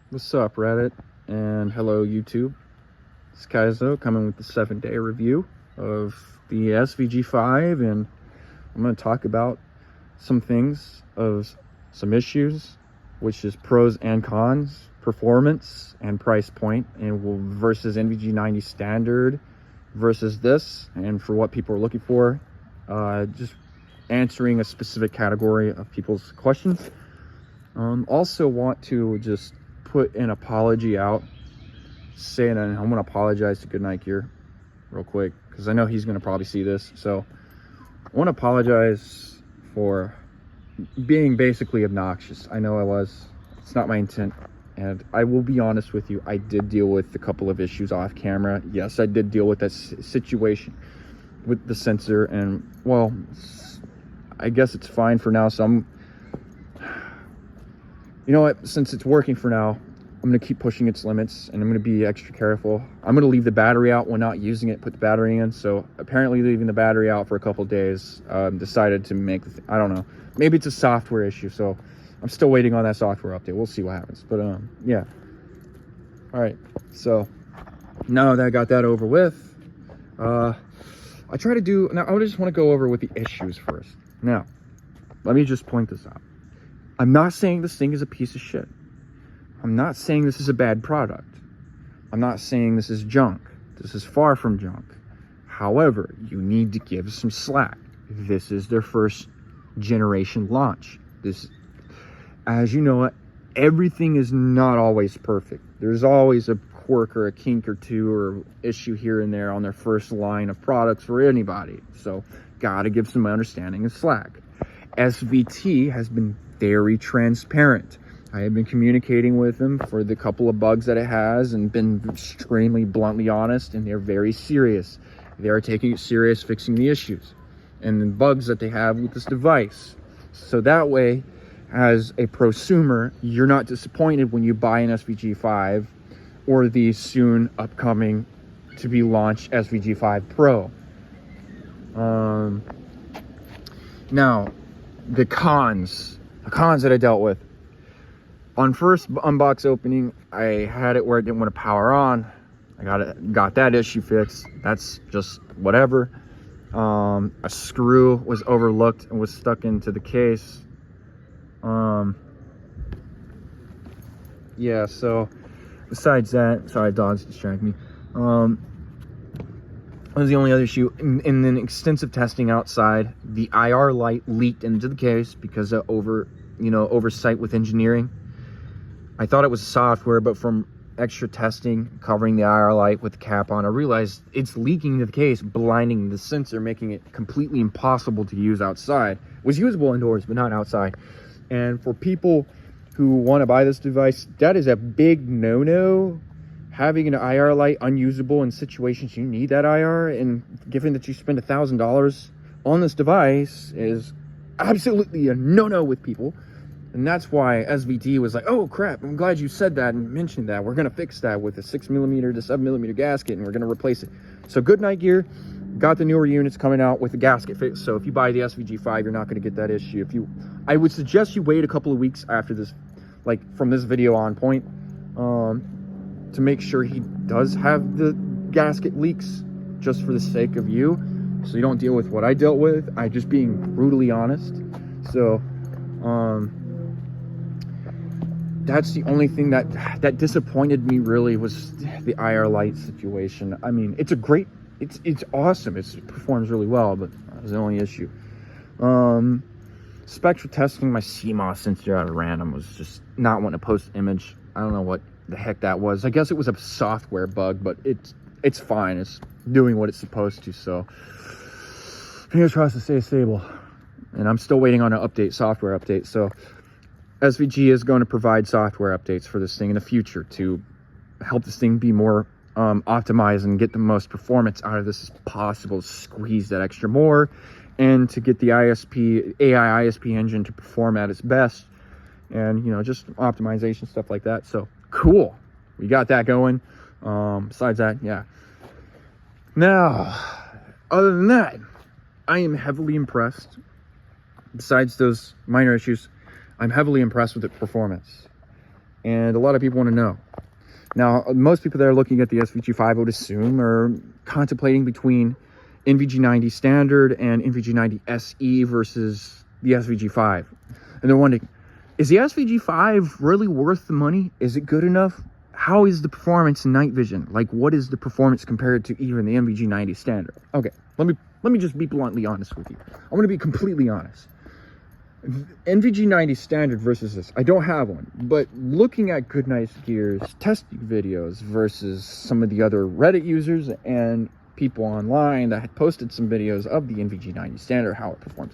What's up, Reddit? And hello, YouTube. It's Kaizo coming with the 7-day review of the SVG5, and I'm going to talk about some things of some issues, which is pros and cons, performance and price point, and versus NVG90 standard versus this, and for what people are looking for. Just answering a specific category of people's questions. Also want to just put an apology out, saying I'm going to apologize to Goodnight Gear real quick, because I know he's going to probably see this. So I want to apologize for being basically obnoxious. I know I was. It's not my intent. And I will be honest with you, I did deal with a couple of issues off camera. Yes, I did deal with that situation with the sensor, and well, I guess it's fine for now. So you know what, since it's working for now, I'm going to keep pushing its limits, and I'm going to be extra careful. I'm going to leave the battery out when not using it, put the battery in. So apparently leaving the battery out for a couple of days, decided to make I don't know, maybe it's a software issue. So I'm still waiting on that software update. We'll see what happens. But yeah. All right. So now that I got that over with, now I just want to go over with the issues first. Now, let me just point this out. I'm not saying this thing is a piece of shit. I'm not saying this is a bad product. I'm not saying this is junk. This is far from junk. However, you need to give some slack. This is their first generation launch. As you know, everything is not always perfect. There's always a quirk or a kink or two or issue here and there on their first line of products for anybody. So, gotta give some understanding and slack. SVT has been very transparent. I have been communicating with them for the couple of bugs that it has and been extremely bluntly honest, and they're very serious. They are taking it serious, fixing the issues and the bugs that they have with this device. So that way, as a prosumer, you're not disappointed when you buy an SVG5 or the soon upcoming to be launched SVG5 Pro. Now, the cons that I dealt with. On first unbox opening, I had it where it didn't want to power on. I got that issue fixed. That's just whatever. A screw was overlooked and was stuck into the case. Yeah, so besides that, sorry, dogs distract me. That was the only other issue. In an extensive testing outside, the IR light leaked into the case because of oversight with engineering. I thought it was software, but from extra testing covering the IR light with the cap on, I realized it's leaking into the case, blinding the sensor, making it completely impossible to use outside. It was usable indoors, but not outside. And for people who want to buy this device, that is a big no-no. Having an IR light unusable in situations you need that IR, and given that you spend $1,000 on this device, is absolutely a no-no with people. And that's why SVT was like, oh crap, I'm glad you said that and mentioned that. We're going to fix that with a 6mm to 7mm gasket, and we're going to replace it. So Goodnight Gear got the newer units coming out with the gasket fix. So if you buy the SVG5, you're not going to get that issue. I would suggest you wait a couple of weeks after this, like from this video on point, to make sure he does have the gasket leaks, just for the sake of you, so you don't deal with what I dealt with. I just being brutally honest. So that's the only thing that disappointed me, really, was the IR light situation. I mean, it's awesome. It performs really well, but that's the only issue. Spectral testing my CMOS sensor out of random was just not wanting to post an image. I don't know what the heck that was. I guess it was a software bug, but it's fine. It's doing what it's supposed to. So fingers crossed to stay stable. And I'm still waiting on an update, software update. So SVG is going to provide software updates for this thing in the future to help this thing be more optimized and get the most performance out of this as possible, squeeze that extra more, and to get the AI ISP engine to perform at its best, and just optimization stuff like that. So cool, we got that going. Besides that, yeah. Now, other than that, I am heavily impressed. Besides those minor issues, I'm heavily impressed with the performance. and a lot of people want to know. Now, most people that are looking at the SVG5, I would assume, are contemplating between NVG90 standard and NVG90 SE versus the SVG5. And they're wondering, is the SVG5 really worth the money? Is it good enough? How is the performance in night vision? Like, what is the performance compared to even the NVG90 standard? Okay, let me just be bluntly honest with you. I'm going to be completely honest. NVG90 standard versus this, I don't have one, but looking at Goodnight Gear's testing videos versus some of the other Reddit users and people online that had posted some videos of the NVG90 standard, how it performs,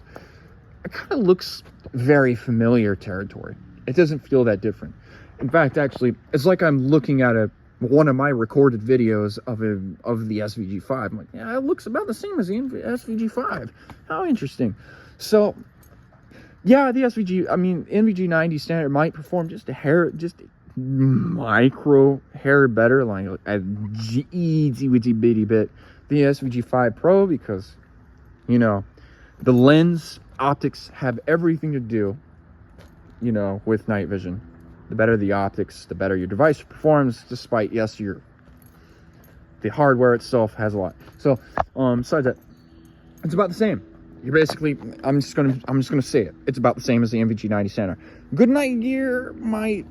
it kind of looks very familiar territory. It doesn't feel that different. In fact, actually, it's like I'm looking at one of my recorded videos of the SVG5. I'm like, yeah, it looks about the same as the SVG5. How interesting. So yeah, the NVG90 standard might perform just micro hair better, like a itty bitty bit. The SVG5 Pro, because, you know, the lens optics have everything to do, you know, with night vision. The better the optics, the better your device performs, despite, yes, the hardware itself has a lot. So, besides that, it's about the same. You're basically, I'm just gonna say it. It's about the same as the NVG90 standard. Goodnight Gear might,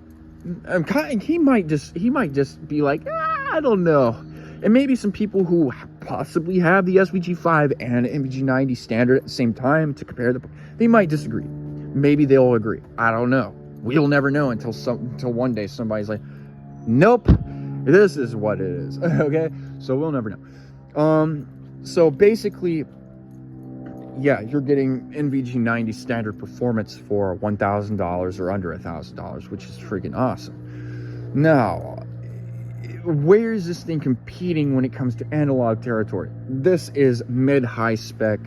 he might just be like, I don't know. And maybe some people who possibly have the SVG5 and NVG90 standard at the same time to compare they might disagree. Maybe they'll agree. I don't know. We'll never know until one day somebody's like, nope, this is what it is. Okay, so we'll never know. So basically, yeah, you're getting NVG90 standard performance for $1,000 or under $1,000, which is freaking awesome. Now, where is this thing competing when it comes to analog territory? This is mid-high spec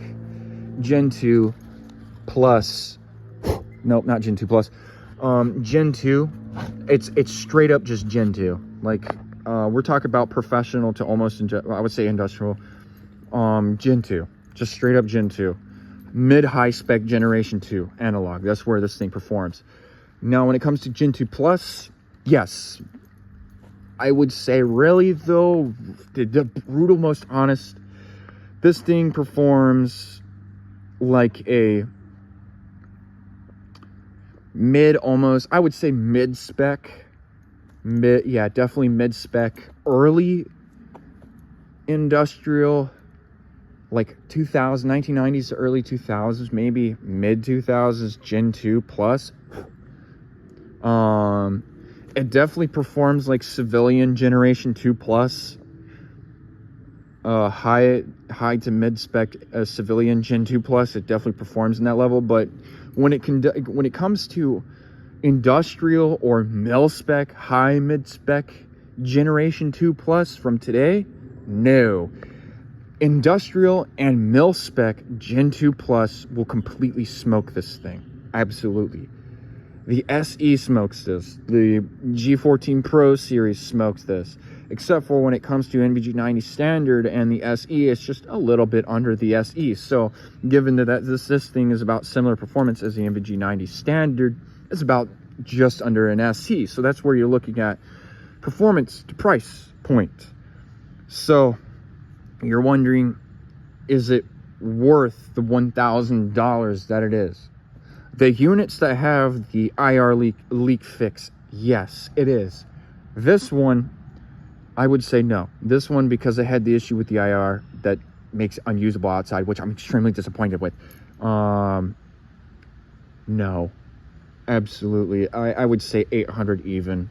Gen 2 plus. Nope, not Gen 2 plus. Gen 2. It's straight up just Gen 2. Like, we're talking about professional to almost, I would say industrial. Gen 2. Just straight up Gen 2. Mid-high spec Generation 2 analog. That's where this thing performs. Now, when it comes to Gen 2 Plus, yes. I would say, really, though, the brutal most honest, this thing performs like a I would say mid-spec. Yeah, definitely mid-spec. Early industrial, like 1990s to early 2000s, maybe mid-2000s, Gen 2 Plus. It definitely performs like civilian Generation 2 Plus. High to mid-spec civilian Gen 2 Plus, it definitely performs in that level. But when it comes to industrial or mil-spec, high mid-spec Generation 2 Plus from today, no. Industrial and mil-spec Gen 2 Plus will completely smoke this thing. Absolutely. The SE smokes this. The G14 Pro series smokes this. Except for when it comes to NVG90 standard and the SE, it's just a little bit under the SE. So given that this thing is about similar performance as the NVG90 standard, it's about just under an SE. So that's where you're looking at performance to price point. So you're wondering, is it worth the $1,000 that it is? The units that have the IR leak fix, yes, it is. This one, I would say no. This one, because it had the issue with the IR that makes it unusable outside, which I'm extremely disappointed with. No, absolutely. I would say 800 even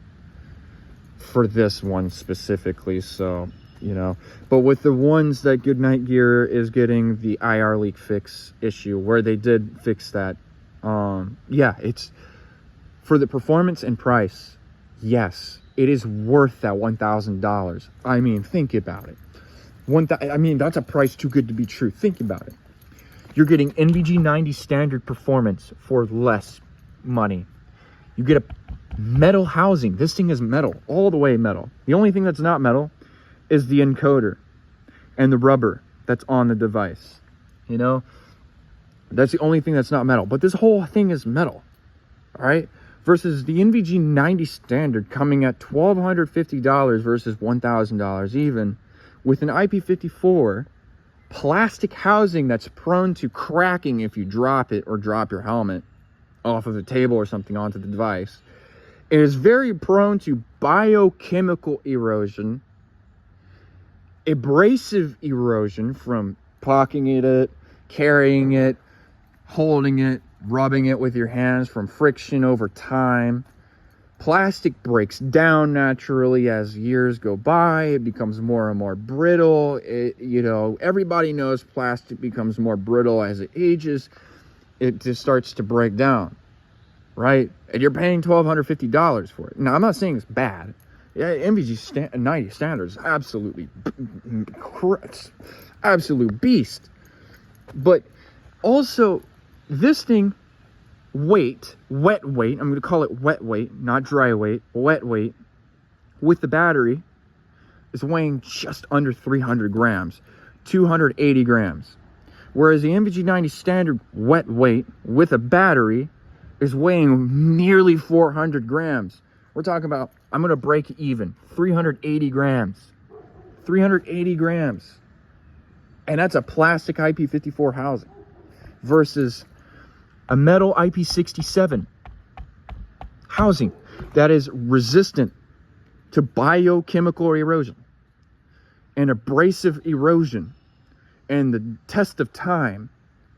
for this one specifically. So, you know, but with the ones that Goodnight Gear is getting the IR leak fix issue, where they did fix that, yeah, it's for the performance and price. Yes, it is worth that $1,000. I mean, think about it. I mean, that's a price too good to be true. Think about it. You're getting NVG90 standard performance for less money. You get a metal housing. This thing is metal, all the way metal. The only thing that's not metal is the encoder and the rubber that's on the device. You know, that's the only thing that's not metal. But this whole thing is metal. All right, versus the NVG90 standard coming at $1,250 versus $1,000 even, with an IP54 plastic housing that's prone to cracking if you drop it or drop your helmet off of a table or something onto the device. It is very prone to biochemical erosion, abrasive erosion from pocketing it, carrying it, holding it, rubbing it with your hands from friction over time. Plastic breaks down naturally as years go by. It becomes more and more brittle. Everybody knows plastic becomes more brittle as it ages. It just starts to break down, right? And you're paying $1,250 for it. Now, I'm not saying it's bad. Yeah, NVG90 standard is absolutely absolute beast. But also, this thing, wet weight, I'm going to call it wet weight, not dry weight, wet weight, with the battery is weighing just under 300 grams, 280 grams. Whereas the NVG90 standard wet weight with a battery is weighing nearly 400 grams. We're talking about, I'm going to break even, 380 grams. 380 grams. And that's a plastic IP54 housing versus a metal IP67 housing that is resistant to biochemical erosion and abrasive erosion and the test of time.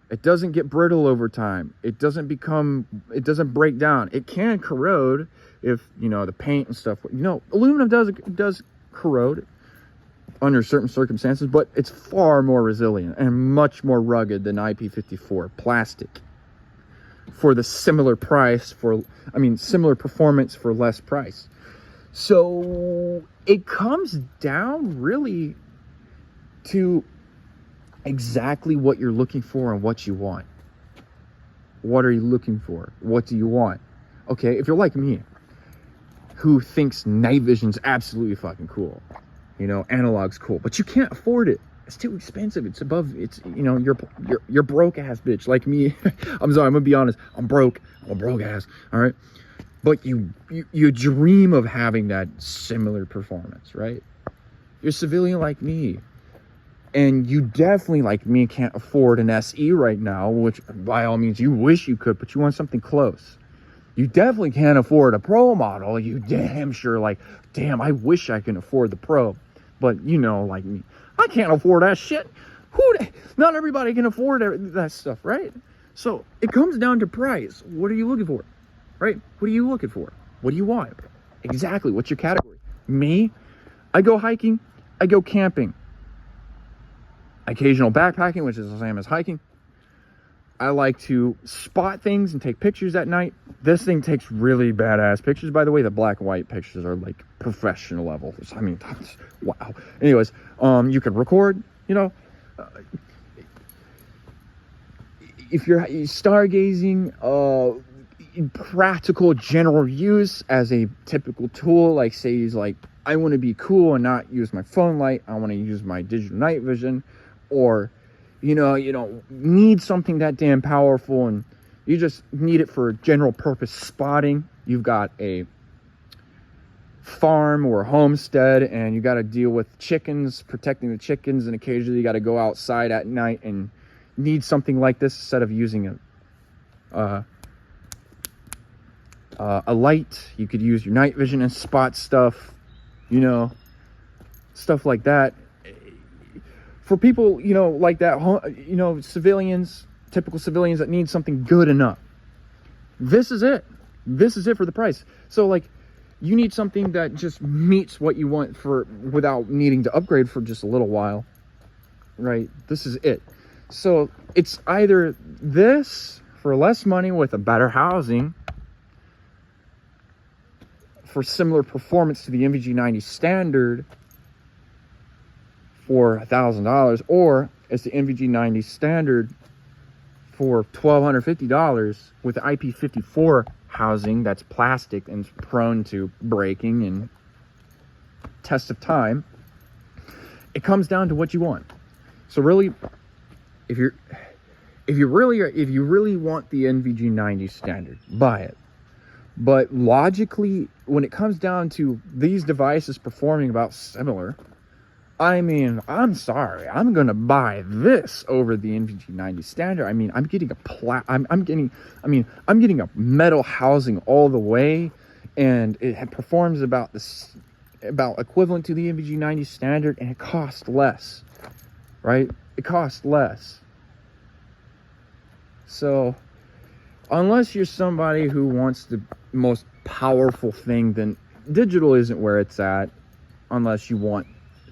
It doesn't get brittle over time. It doesn't break down. It can corrode if, the paint and stuff, aluminum does corrode under certain circumstances, but it's far more resilient and much more rugged than IP54 plastic for the similar price similar performance for less price. So it comes down really to exactly what you're looking for and what you want. What are you looking for? What do you want? Okay, if you're like me, who thinks night vision's absolutely fucking cool, analog's cool, but you can't afford it. It's too expensive. It's you're broke ass bitch like me. I'm sorry, I'm gonna be honest. I'm broke. I'm a broke ass. All right, but you dream of having that similar performance, right? You're a civilian like me. And you definitely, like me, can't afford an SE right now, which by all means you wish you could, but you want something close. You definitely can't afford a Pro model. You damn sure damn, I wish I can afford the Pro. But like me, I can't afford that shit. Not everybody can afford that stuff, right? So it comes down to price. What are you looking for, right? What are you looking for? What do you want? Exactly. What's your category? Me, I go hiking. I go camping. Occasional backpacking, which is the same as hiking. I like to spot things and take pictures at night. This thing takes really badass pictures. By the way, the black and white pictures are like professional level. I mean, wow. Anyways, you can record, if you're stargazing, practical general use as a typical tool, like say I want to be cool and not use my phone light. I want to use my digital night vision. Or, need something that damn powerful and you just need it for general purpose spotting. You've got a farm or a homestead and you got to deal with chickens, protecting the chickens, and occasionally you got to go outside at night and need something like this instead of using a light. You could use your night vision and spot stuff, stuff like that. For people, like that, civilians, typical civilians that need something good enough. This is it. This is it for the price. So, you need something that just meets what you want without needing to upgrade for just a little while, right? This is it. So, it's either this for less money with a better housing for similar performance to the NVG90 standard for $1,000, or it's the NVG90 standard for $1,250 with the IP54 housing that's plastic and prone to breaking and test of time. It comes down to what you want. So really, if you really want the NVG90 standard, buy it. But logically, when it comes down to these devices performing about similar, I mean, I'm sorry, I'm gonna buy this over the NVG90 standard. I mean, I'm getting I'm getting a metal housing all the way, and it performs about equivalent to the NVG90 standard, and it costs less, right? It costs less. So unless you're somebody who wants the most powerful thing, then digital isn't where it's at. Unless you want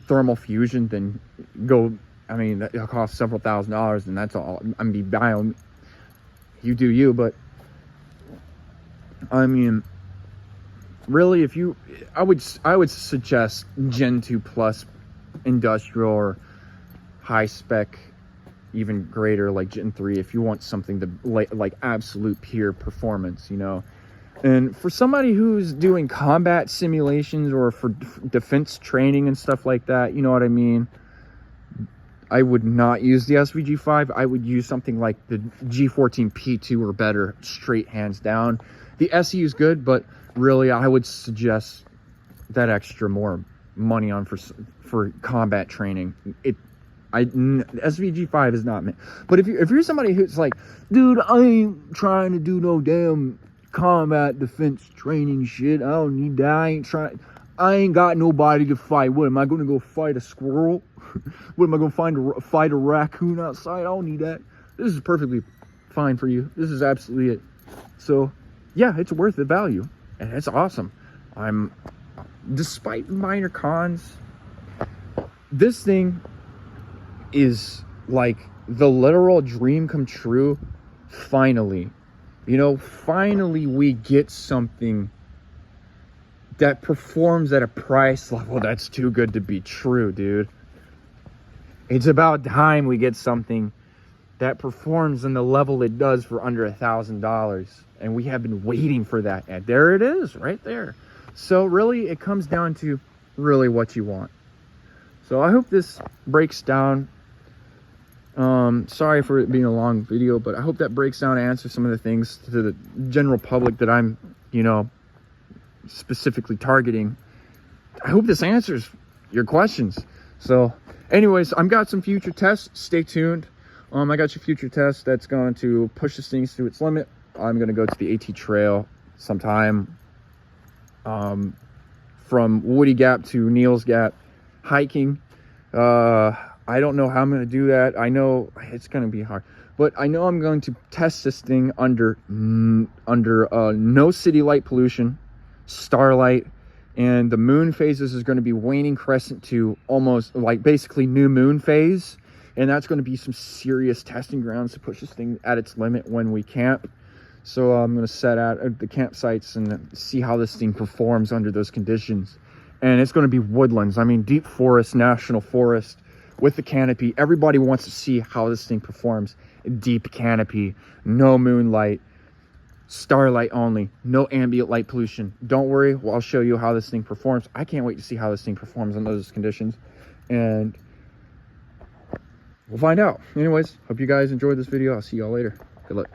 thermal fusion, then go. I mean, it'll cost several $1,000s, and that's all. I'm be buying. You do you, but I mean, really, if you, I would suggest Gen 2 Plus industrial or high spec, even greater, like Gen 3, if you want something to like absolute pure performance, you know. And for somebody who's doing combat simulations or for defense training and stuff like that, you know what I mean, I would not use the SVG5. I would use something like the G14P2 or better, straight hands down. The SE is good, but really I would suggest that extra more money on for combat training. SVG5 is not meant. But if you're somebody who's like, dude, I ain't trying to do no damn combat defense training shit, I don't need that. I ain't got nobody to fight. What am I going to go fight a squirrel? What am I going to fight a raccoon outside? I don't need that. This is perfectly fine for you. This is absolutely it. So yeah, it's worth the value, and it's awesome. Despite minor cons, this thing is like the literal dream come true. Finally, you know, finally we get something that performs at a price level that's too good to be true, dude. It's about time we get something that performs on the level it does for under $1,000, and we have been waiting for that, and there it is right there. So really, it comes down to really what you want. So I hope this breaks down. Sorry for it being a long video, but I hope that breaks down and answers some of the things to the general public that I'm, you know, specifically targeting. I hope this answers your questions. So anyways, I've got some future tests. Stay tuned. I got your future test that's going to push this thing to its limit. I'm going to go to the AT Trail sometime, from Woody Gap to Neal's Gap hiking. I don't know how I'm going to do that. I know it's going to be hard, but I know I'm going to test this thing under no city light pollution, starlight, and the moon phases is going to be waning crescent to almost like basically new moon phase. And that's going to be some serious testing grounds to push this thing at its limit when we camp. So I'm going to set out at the campsites and see how this thing performs under those conditions. And it's going to be woodlands. I mean, deep forest, national forest with the canopy. Everybody wants to see how this thing performs. Deep canopy, no moonlight, starlight only, no ambient light pollution. Don't worry, I'll show you how this thing performs. I can't wait to see how this thing performs under those conditions. And we'll find out. Anyways, hope you guys enjoyed this video. I'll see y'all later. Good luck.